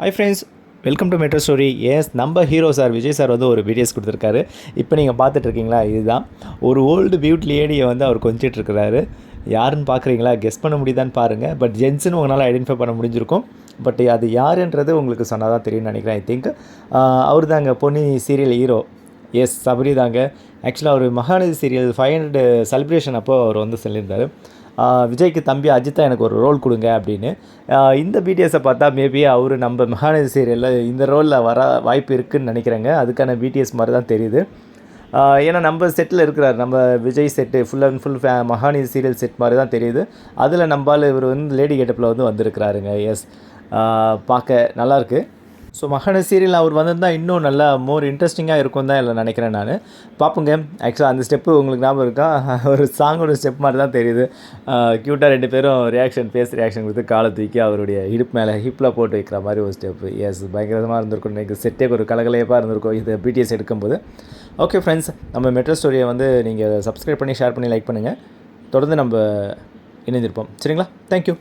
Hi friends, welcome to metro story. Yes, நம்ம hero sir Vijay sir வந்து ஒரு videos கொடுத்துருக்காரு. இப்போ நீங்கள் பார்த்துட்ருக்கீங்களா? இதுதான் ஒரு ஓல்டு பியூட்டி லேடியை வந்து அவர் கொஞ்சிட்ருக்கிறாரு. யாருன்னு பார்க்குறீங்களா? கெஸ் பண்ண முடியுதான்னு பாருங்கள். பட் ஜென்ஸுன்னு உங்களால் ஐடென்டிஃபை பண்ண முடிஞ்சிருக்கும். பட் அது யாருன்றது உங்களுக்கு சொன்னால் தான் தெரியும்னு நினைக்கிறேன். ஐ திங்க் அவர் தாங்க Ponni serial hero. Yes, Sabari தாங்க. ஆக்சுவலாக அவர் மகாநதி சீரியல் 500 செலிப்ரேஷன் அப்போ அவர் வந்து சொல்லியிருந்தார், விஜய்க்கு தம்பி அஜித்தா எனக்கு ஒரு ரோல் கொடுங்க அப்படின்னு. இந்த பிடிஎஸை பார்த்தா மேபி அவர் நம்ம மகாநதி சீரியலில் இந்த ரோலில் வர வாய்ப்பு இருக்குதுன்னு நினைக்கிறேங்க. அதுக்கான பிடிஎஸ் மாதிரி தான் தெரியுது. ஏன்னா நம்ம செட்டில் இருக்கிறார், நம்ம Vijay set full and full Mahanadi serial set மாதிரி தான் தெரியுது. அதில் நம்மளால் இவர் வந்து லேடி கெட்டப்பில் வந்து வந்திருக்கிறாருங்க. எஸ், பார்க்க நல்லாயிருக்கு. ஸோ மகாநதி சீரியல் அவர் வந்திருந்தால் இன்னும் நல்லா மோர் இன்ட்ரெஸ்டிங்காக இருக்கும் தான் இல்லை நினைக்கிறேன் நான். பார்ப்போங்க. ஆக்சுவலாக அந்த ஸ்டெப்பு உங்களுக்கு ஞாபகம் இருக்கா? ஒரு சாங்கோட ஸ்டெப் மாதிரி தான் தெரியுது. க்யூட்டாக 2 பேரும் ஃபேஸ் ரியாக்ஷன் கொடுத்து காலை தூக்கி அவருடைய இடுப்பு மேலே ஹிப்பில் போட்டு வைக்கிற மாதிரி ஒரு ஸ்டெப்பு. எஸ், பயங்கரமாக இருந்திருக்கும். எனக்கு செட்டே ஒரு கலகலையப்பாக இருந்திருக்கும் இது பிடிஎஸ் எடுக்கும்போது. ஓகே ஃப்ரெண்ட்ஸ், நம்ம மெட்ரோ ஸ்டோரியை வந்து நீங்கள் சப்ஸ்கிரைப் பண்ணி, ஷேர் பண்ணி, லைக் பண்ணுங்கள். தொடர்ந்து நம்ம இணைந்திருப்போம். சரிங்களா? தேங்க்யூ.